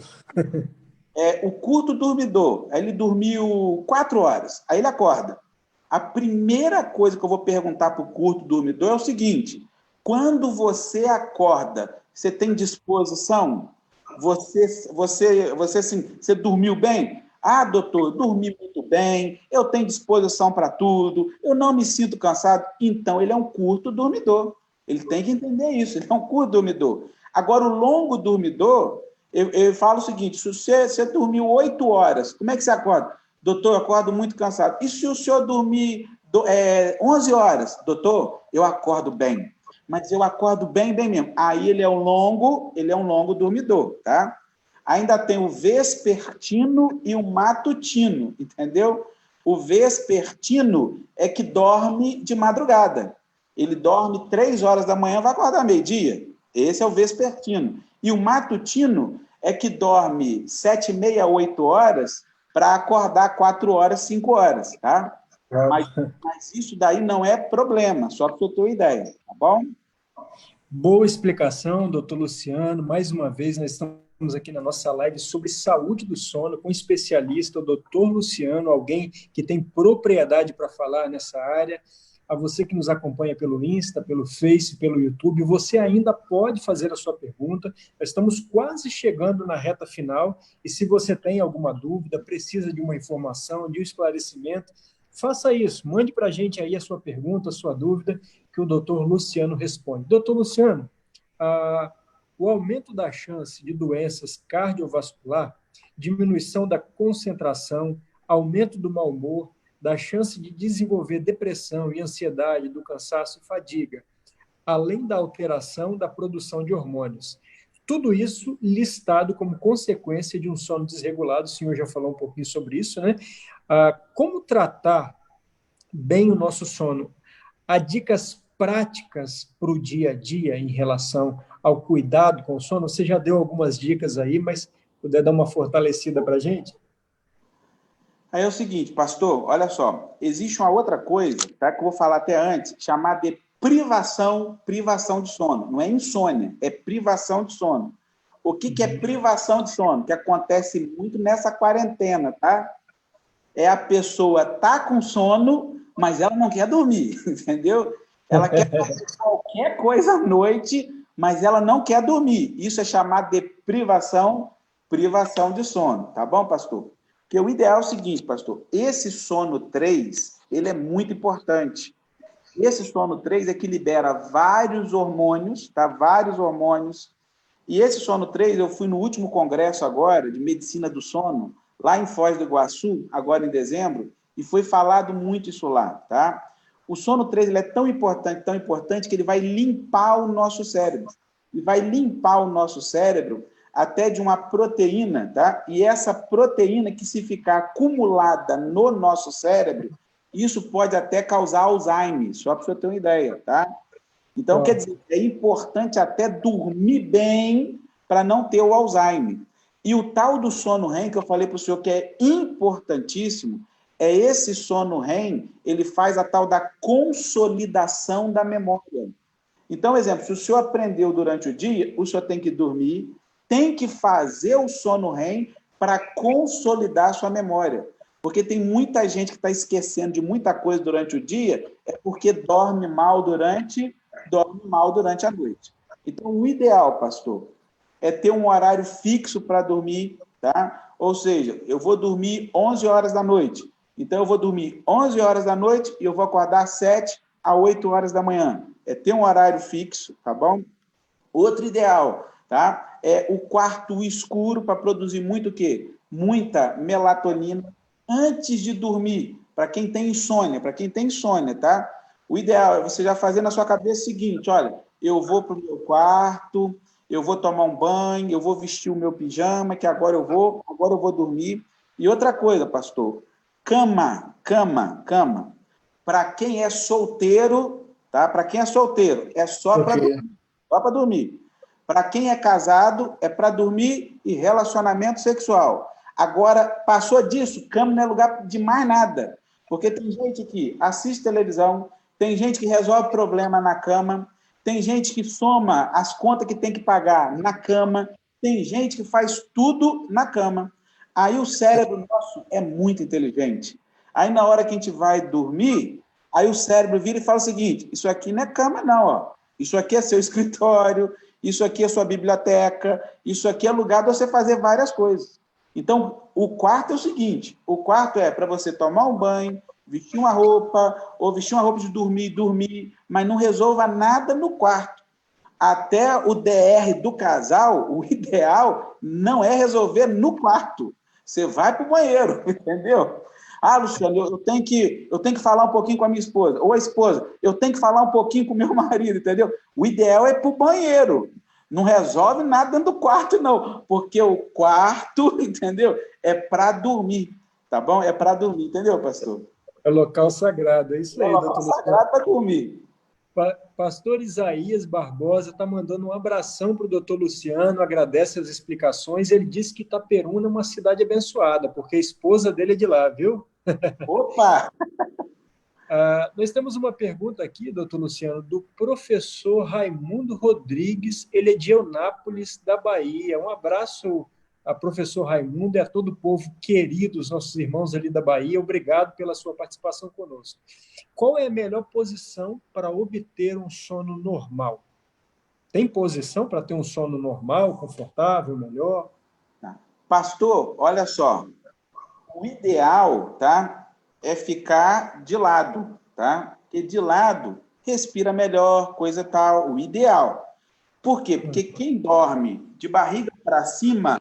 O curto dormidor, aí ele dormiu 4 horas, aí ele acorda. A primeira coisa que eu vou perguntar para o curto dormidor é o seguinte, quando você acorda, você tem disposição? Você dormiu bem? Ah, doutor, eu dormi muito bem, eu tenho disposição para tudo, eu não me sinto cansado. Então, ele é um curto dormidor. Ele tem que entender isso, ele é um curto dormidor. Agora, o longo dormidor, eu falo o seguinte, se você dormiu 8 horas, como é que você acorda? Doutor, eu acordo muito cansado. E se o senhor dormir 11 horas? Doutor, eu acordo bem. mas eu acordo bem, bem mesmo. Aí ele é um longo dormidor, tá? Ainda tem o vespertino e o matutino, entendeu? O vespertino é que dorme de madrugada. Ele dorme 3 horas da manhã, vai acordar meio-dia. Esse é o vespertino. E o matutino é que dorme 7h30, 8 horas para acordar 4 horas, 5 horas, tá? Mas isso daí não é problema, só para você ter uma ideia, tá bom? Boa explicação, doutor Luciano. Mais uma vez, nós estamos aqui na nossa live sobre saúde do sono, com um especialista, o doutor Luciano, alguém que tem propriedade para falar nessa área. A você que nos acompanha pelo Insta, pelo Face, pelo YouTube, você ainda pode fazer a sua pergunta. Nós estamos quase chegando na reta final, e se você tem alguma dúvida, precisa de uma informação, de um esclarecimento, faça isso, mande para a gente aí a sua pergunta, a sua dúvida, que o doutor Luciano responde. Doutor Luciano, o aumento da chance de doenças cardiovasculares, diminuição da concentração, aumento do mau humor, da chance de desenvolver depressão e ansiedade, do cansaço e fadiga, além da alteração da produção de hormônios. Tudo isso listado como consequência de um sono desregulado, o senhor já falou um pouquinho sobre isso, né? Como tratar bem o nosso sono? Há dicas práticas para o dia a dia em relação ao cuidado com o sono? Você já deu algumas dicas aí, mas puder dar uma fortalecida para a gente? Aí é o seguinte, pastor, olha só, existe uma outra coisa, tá, que eu vou falar até antes, chamada de privação de sono. Não é insônia, é privação de sono. O que é privação de sono? Que acontece muito nessa quarentena, tá? É a pessoa tá com sono, mas ela não quer dormir, entendeu? Ela quer fazer qualquer coisa à noite, mas ela não quer dormir. Isso é chamado de privação de sono, tá bom, pastor? Porque o ideal é o seguinte, pastor, esse sono 3, ele é muito importante. Esse sono 3 é que libera vários hormônios, tá? Vários hormônios. E esse sono 3, eu fui no último congresso agora, de medicina do sono, lá em Foz do Iguaçu, agora em dezembro, e foi falado muito isso lá, tá? O sono 3 ele é tão importante, que ele vai limpar o nosso cérebro. E vai limpar o nosso cérebro até de uma proteína, tá? E essa proteína que, se ficar acumulada no nosso cérebro, isso pode até causar Alzheimer, só para você ter uma ideia, tá? Então, quer dizer, é importante até dormir bem para não ter o Alzheimer. E o tal do sono REM, que eu falei para o senhor que é importantíssimo, é esse sono REM, ele faz a tal da consolidação da memória. Então, exemplo, se o senhor aprendeu durante o dia, o senhor tem que dormir, tem que fazer o sono REM para consolidar a sua memória. Porque tem muita gente que está esquecendo de muita coisa durante o dia, é porque dorme mal durante a noite. Então, o ideal, pastor, é ter um horário fixo para dormir, tá? Ou seja, eu vou dormir 11 horas da noite. Então, eu vou dormir 11 horas da noite e eu vou acordar 7 a 8 horas da manhã. É ter um horário fixo, tá bom? Outro ideal, tá? É o quarto escuro para produzir muito o quê? Muita melatonina antes de dormir, para quem tem insônia, tá? O ideal é você já fazer na sua cabeça o seguinte, olha, eu vou para o meu quarto, eu vou tomar um banho, eu vou vestir o meu pijama, que agora eu vou dormir. E outra coisa, pastor, cama. Para quem é solteiro, tá? Para quem é solteiro, é só para dormir. Para quem é casado, é para dormir e relacionamento sexual. Agora, passou disso, cama não é lugar de mais nada. Porque tem gente que assiste televisão, tem gente que resolve problema na cama, tem gente que soma as contas que tem que pagar na cama, tem gente que faz tudo na cama. Aí o cérebro nosso é muito inteligente. Aí na hora que a gente vai dormir, aí o cérebro vira e fala o seguinte, isso aqui não é cama não, ó. Isso aqui é seu escritório, isso aqui é sua biblioteca, isso aqui é lugar de você fazer várias coisas. Então, o quarto é o seguinte, o quarto é para você tomar um banho, vestir uma roupa, ou vestir uma roupa de dormir, mas não resolva nada no quarto. Até o DR do casal, o ideal não é resolver no quarto. Você vai para o banheiro, entendeu? Ah, Luciano, eu tenho que falar um pouquinho com a minha esposa. Ou a esposa, eu tenho que falar um pouquinho com o meu marido, entendeu? O ideal é para o banheiro. Não resolve nada dentro do quarto, não. Porque o quarto, entendeu? É para dormir, tá bom? É para dormir, entendeu, pastor? É local sagrado, é isso É aí, local doutor Luciano. sagrado para dormir. Pastor Isaías Barbosa está mandando um abração para o doutor Luciano, agradece as explicações. Ele disse que Itaperuna é uma cidade abençoada, porque a esposa dele é de lá, viu? Opa! Nós temos uma pergunta aqui, doutor Luciano, do professor Raimundo Rodrigues, ele é de Eunápolis, da Bahia. Um abraço a professor Raimundo e a todo o povo querido, os nossos irmãos ali da Bahia. Obrigado pela sua participação conosco. Qual é a melhor posição para obter um sono normal? Tem posição para ter um sono normal, confortável, melhor? Pastor, olha só. O ideal, tá, é ficar de lado, tá? Porque de lado respira melhor, coisa tal, o ideal. Por quê? Porque quem dorme de barriga para cima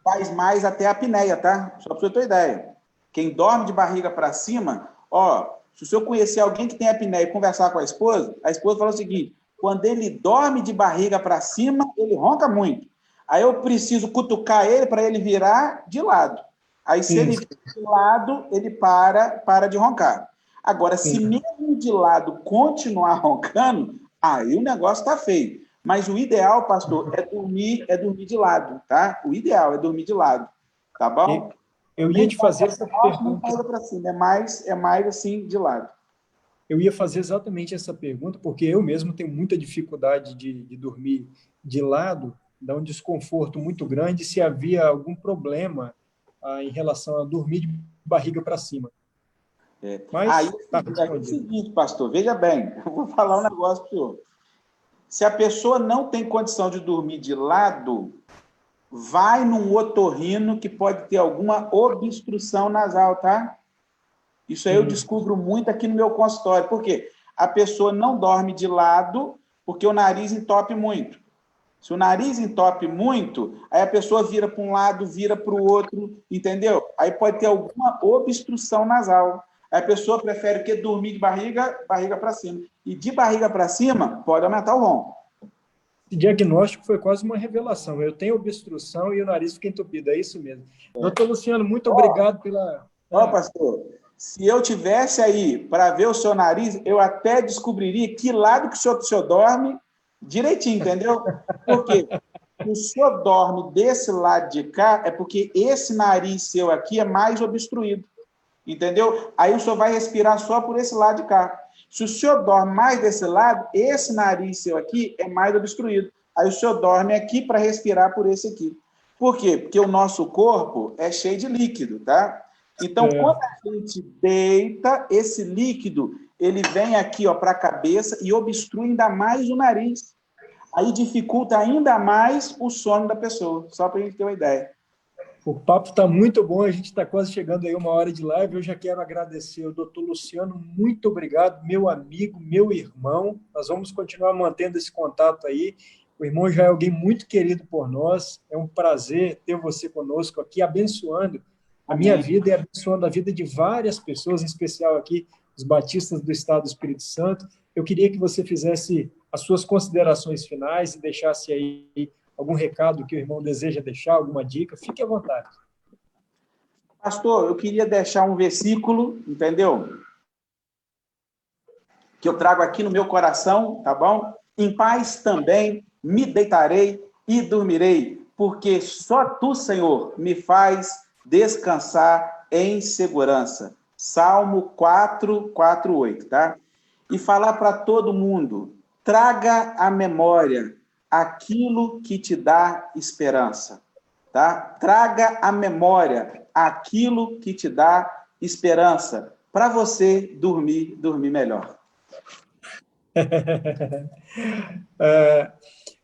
faz mais até a apneia, tá? Só para você ter ideia. Quem dorme de barriga para cima, ó, se o senhor conhecer alguém que tem apneia e conversar com a esposa fala o seguinte: quando ele dorme de barriga para cima, ele ronca muito. Aí eu preciso cutucar ele para ele virar de lado. Aí, se ele vira de lado, ele para de roncar. Agora, se mesmo de lado continuar roncando, aí o negócio está feio. Mas o ideal, pastor, é dormir de lado, tá? O ideal é dormir de lado, tá bom? Eu ia te fazer essa pergunta. Não para cima, é mais assim de lado. Eu ia fazer exatamente essa pergunta, porque eu mesmo tenho muita dificuldade de dormir de lado, dá um desconforto muito grande se havia algum problema em relação a dormir de barriga para cima. Mas Aí tá é o seguinte, pastor, veja bem, eu vou falar um negócio para o senhor. Se a pessoa não tem condição de dormir de lado, vai num otorrino que pode ter alguma obstrução nasal, tá? Isso aí eu descubro muito aqui no meu consultório. Por quê? A pessoa não dorme de lado porque o nariz entope muito. Se o nariz entope muito, aí a pessoa vira para um lado, vira para o outro, entendeu? Aí pode ter alguma obstrução nasal. Aí a pessoa prefere o quê? Dormir de barriga para cima. E de barriga para cima, pode aumentar o ronco. Esse diagnóstico foi quase uma revelação. Eu tenho obstrução e o nariz fica entupido, é isso mesmo. Doutor Luciano, muito obrigado pela... Pastor, se eu tivesse aí para ver o seu nariz, eu até descobriria que lado que o senhor dorme direitinho, entendeu? Por quê? Se o senhor dorme desse lado de cá, é porque esse nariz seu aqui é mais obstruído, entendeu? Aí o senhor vai respirar só por esse lado de cá. Se o senhor dorme mais desse lado, esse nariz seu aqui é mais obstruído. Aí o senhor dorme aqui para respirar por esse aqui. Por quê? Porque o nosso corpo é cheio de líquido, tá? Então, quando a gente deita, esse líquido, ele vem aqui para a cabeça e obstrui ainda mais o nariz. Aí dificulta ainda mais o sono da pessoa, só para a gente ter uma ideia. O papo está muito bom, a gente está quase chegando aí uma hora de live. Eu já quero agradecer ao doutor Luciano, muito obrigado, meu amigo, meu irmão. Nós vamos continuar mantendo esse contato aí. O irmão já é alguém muito querido por nós. É um prazer ter você conosco aqui, abençoando a minha vida e abençoando a vida de várias pessoas, em especial aqui os batistas do Estado do Espírito Santo. Eu queria que você fizesse as suas considerações finais e deixasse aí algum recado que o irmão deseja deixar, alguma dica, fique à vontade. Pastor, eu queria deixar um versículo, entendeu? Que eu trago aqui no meu coração, tá bom? Em paz também me deitarei e dormirei, porque só tu, Senhor, me faz descansar em segurança. Salmo 4, 4, 8, tá? E falar para todo mundo, traga à memória aquilo que te dá esperança, tá? Traga à memória aquilo que te dá esperança, para você dormir melhor.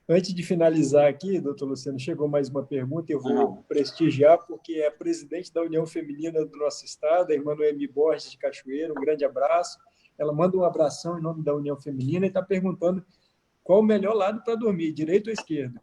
Antes de finalizar aqui, doutor Luciano, chegou mais uma pergunta, eu vou prestigiar, porque é a presidente da União Feminina do nosso estado, a irmã Noemi Borges de Cachoeira, um grande abraço. Ela manda um abração em nome da União Feminina e está perguntando qual o melhor lado para dormir, direito ou esquerdo?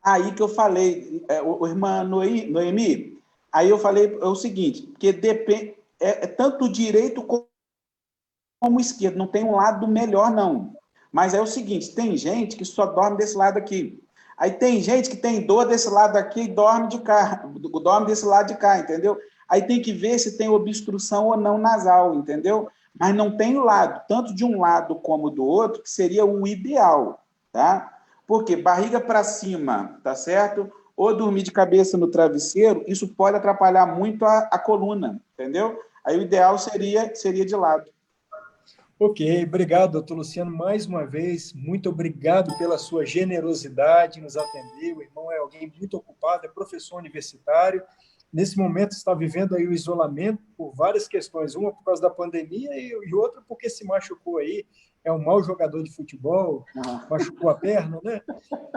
Aí que eu falei, irmã Noemi, Aí eu falei o seguinte, porque depende, é tanto direito como esquerdo, não tem um lado melhor, não. Mas é o seguinte, tem gente que só dorme desse lado aqui. Aí tem gente que tem dor desse lado aqui e dorme de cá, dorme desse lado de cá, entendeu? Aí tem que ver se tem obstrução ou não nasal, entendeu? Mas não tem lado, tanto de um lado como do outro, que seria o ideal, tá? Porque barriga para cima, tá certo? Ou dormir de cabeça no travesseiro, isso pode atrapalhar muito a coluna, entendeu? Aí o ideal seria de lado. Ok, obrigado, doutor Luciano, mais uma vez, muito obrigado pela sua generosidade em nos atender. O irmão é alguém muito ocupado, é professor universitário, nesse momento está vivendo aí o isolamento por várias questões, uma por causa da pandemia e outra porque se machucou aí, é um mau jogador de futebol, machucou a perna, né?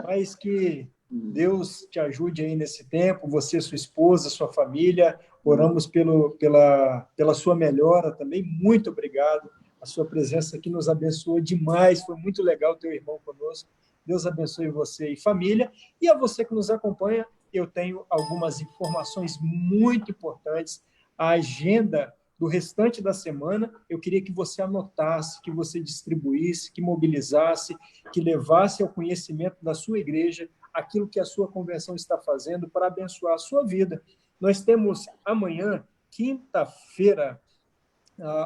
Mas que Deus te ajude aí nesse tempo, você, sua esposa, sua família, oramos pela sua melhora também, muito obrigado. A sua presença aqui nos abençoou demais, foi muito legal ter o irmão conosco. Deus abençoe você e família. E a você que nos acompanha, eu tenho algumas informações muito importantes. A agenda do restante da semana, eu queria que você anotasse, que você distribuísse, que mobilizasse, que levasse ao conhecimento da sua igreja aquilo que a sua convenção está fazendo para abençoar a sua vida. Nós temos amanhã, quinta-feira,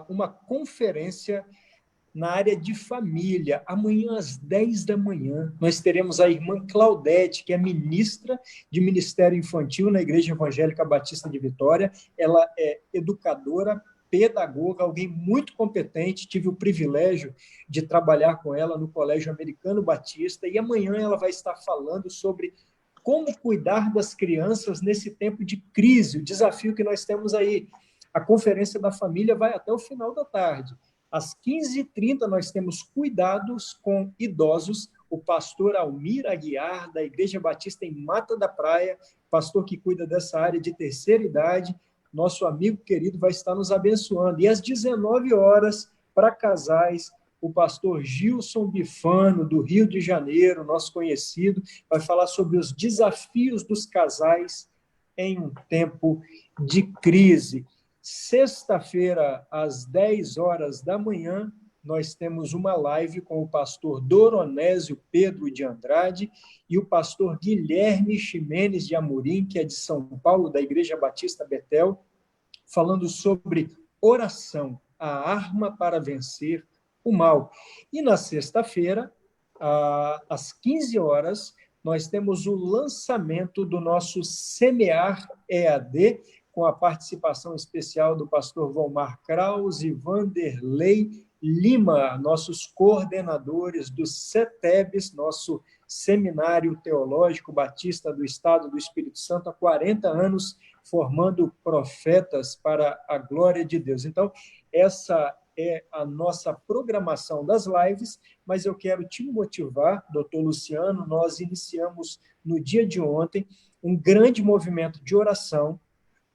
uma conferência na área de família. Amanhã, às 10 da manhã, nós teremos a irmã Claudete, que é ministra de Ministério Infantil na Igreja Evangélica Batista de Vitória. Ela é educadora, pedagoga, alguém muito competente. Tive o privilégio de trabalhar com ela no Colégio Americano Batista, e amanhã ela vai estar falando sobre como cuidar das crianças nesse tempo de crise, o desafio que nós temos aí. A Conferência da Família vai até o final da tarde. Às 15h30, nós temos Cuidados com Idosos, o pastor Almir Aguiar, da Igreja Batista em Mata da Praia, pastor que cuida dessa área de terceira idade, nosso amigo querido vai estar nos abençoando. E às 19 horas, para casais, o pastor Gilson Bifano, do Rio de Janeiro, nosso conhecido, vai falar sobre os desafios dos casais em um tempo de crise. Sexta-feira, às 10 horas da manhã, nós temos uma live com o pastor Doronésio Pedro de Andrade e o pastor Guilherme Ximenes de Amorim, que é de São Paulo, da Igreja Batista Betel, falando sobre oração, a arma para vencer o mal. E na sexta-feira, às 15 horas, nós temos o lançamento do nosso Semear EAD, com a participação especial do pastor Volmar Kraus e Vanderlei Lima, nossos coordenadores do CETEBS, nosso Seminário Teológico Batista do Estado do Espírito Santo, há 40 anos, formando profetas para a glória de Deus. Então, essa é a nossa programação das lives, mas eu quero te motivar, doutor Luciano, nós iniciamos no dia de ontem um grande movimento de oração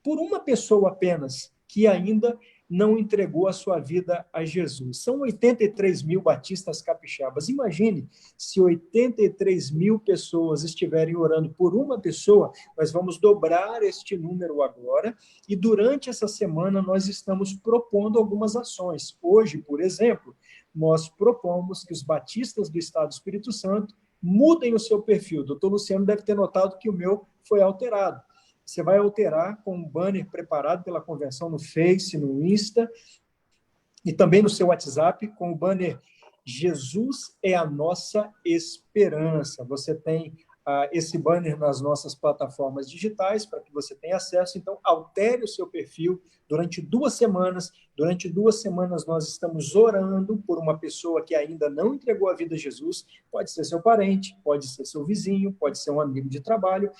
por uma pessoa apenas que ainda não entregou a sua vida a Jesus. São 83 mil batistas capixabas. Imagine se 83 mil pessoas estiverem orando por uma pessoa, nós vamos dobrar este número agora, e durante essa semana nós estamos propondo algumas ações. Hoje, por exemplo, nós propomos que os batistas do Estado do Espírito Santo mudem o seu perfil. O doutor Luciano deve ter notado que o meu foi alterado. Você vai alterar com um banner preparado pela convenção no Face, no Insta e também no seu WhatsApp, com o banner Jesus é a nossa esperança. Você tem esse banner nas nossas plataformas digitais para que você tenha acesso. Então, altere o seu perfil durante 2 semanas. Durante 2 semanas, nós estamos orando por uma pessoa que ainda não entregou a vida a Jesus. Pode ser seu parente, pode ser seu vizinho, pode ser um amigo de trabalho.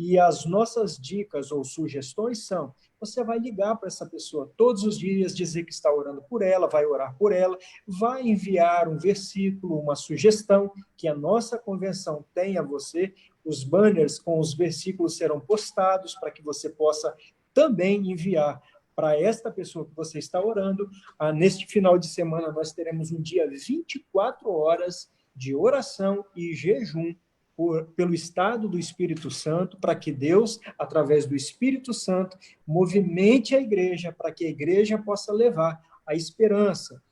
E as nossas dicas ou sugestões são: você vai ligar para essa pessoa todos os dias, dizer que está orando por ela, vai orar por ela, vai enviar um versículo, uma sugestão que a nossa convenção tem a você. Os banners com os versículos serão postados para que você possa também enviar para esta pessoa que você está orando. Neste final de semana, nós teremos um dia 24 horas de oração e jejum pelo estado do Espírito Santo, para que Deus, através do Espírito Santo, movimente a igreja, para que a igreja possa levar a esperança.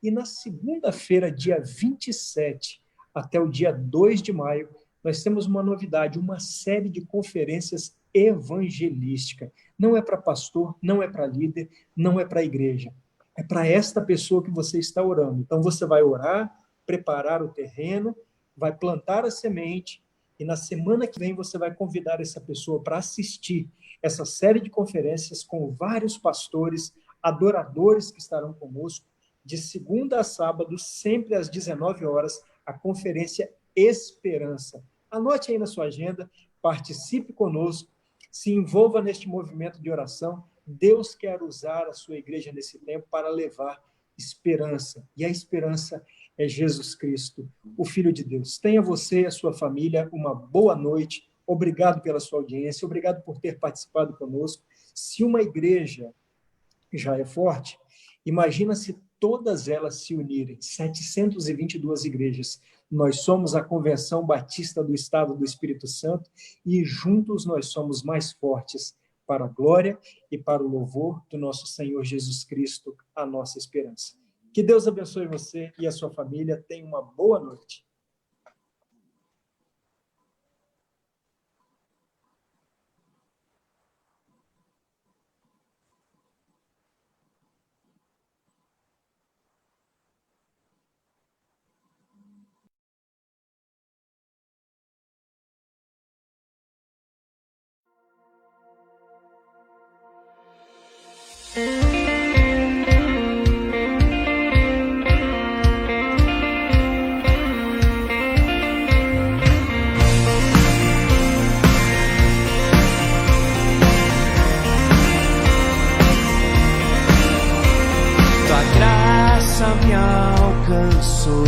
E na segunda-feira, dia 27, até o dia 2 de maio, nós temos uma novidade, uma série de conferências evangelísticas. Não é para pastor, não é para líder, não é para a igreja. É para esta pessoa que você está orando. Então, você vai orar, preparar o terreno, vai plantar a semente, e na semana que vem você vai convidar essa pessoa para assistir essa série de conferências com vários pastores, adoradores que estarão conosco, de segunda a sábado, sempre às 19 horas, a conferência Esperança. Anote aí na sua agenda, participe conosco, se envolva neste movimento de oração. Deus quer usar a sua igreja nesse tempo para levar esperança, e a esperança é Jesus Cristo, o Filho de Deus. Tenha você e a sua família uma boa noite. Obrigado pela sua audiência, obrigado por ter participado conosco. Se uma igreja já é forte, imagina se todas elas se unirem, 722 igrejas. Nós somos a Convenção Batista do Estado do Espírito Santo e juntos nós somos mais fortes para a glória e para o louvor do nosso Senhor Jesus Cristo, a nossa esperança. Que Deus abençoe você e a sua família. Tenha uma boa noite. Me alcançou,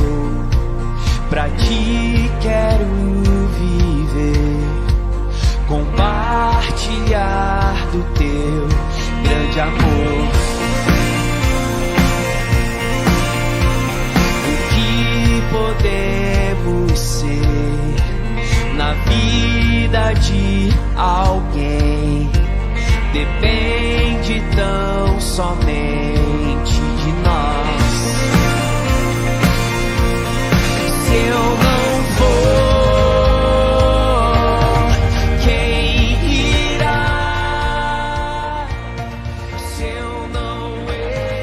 pra ti quero viver, compartilhar do teu grande amor. O que podemos ser na vida de alguém depende tão somente de nós. Se eu não vou, quem irá? Se eu não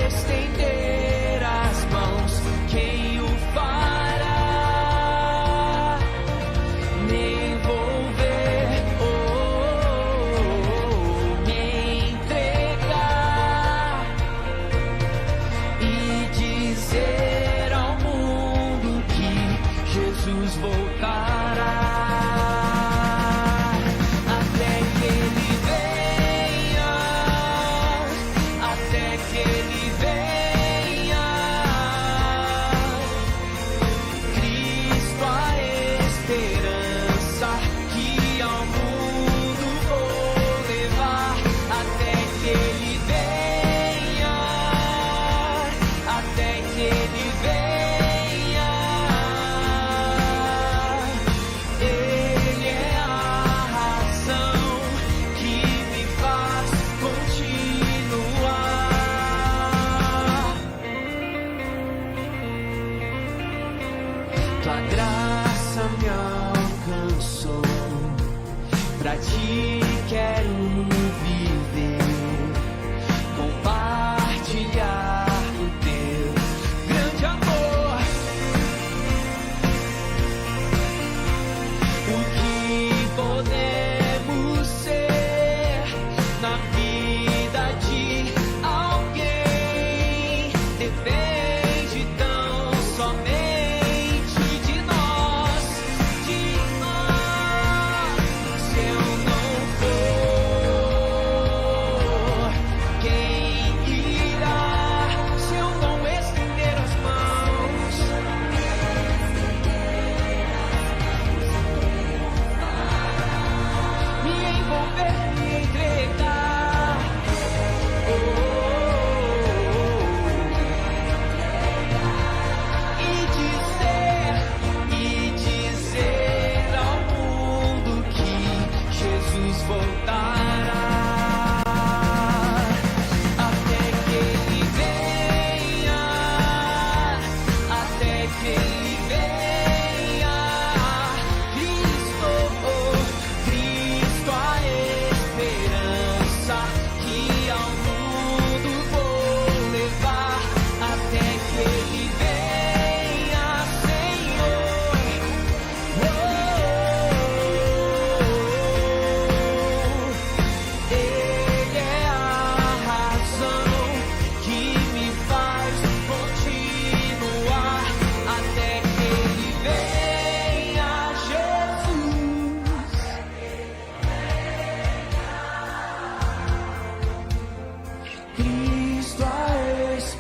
estender as mãos, quem o fará? Me envolver, me entregar e dizer ao mundo que Jesus voltará, até que ele venha, até que ele venha. Cristo, a esperança que ao mundo vou levar, até que ele venha, até que ele venha. Ele é a razão que me faz continuar. Tua graça me alcançou, pra ti quero viver, compartilhar o teu grande amor. O que podemos ser na vida de alguém depende tão somente de nós, de nós. Se eu não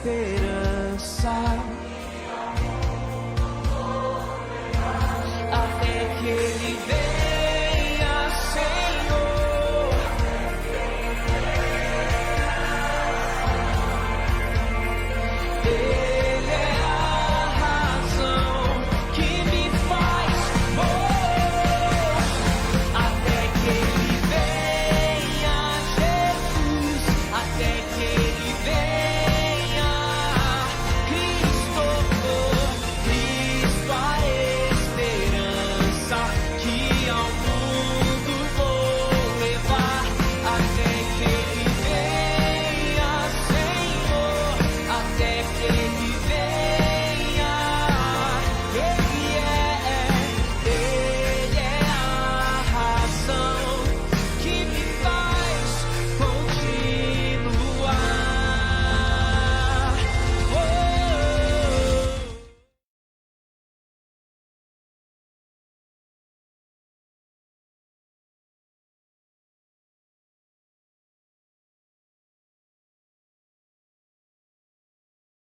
esperança.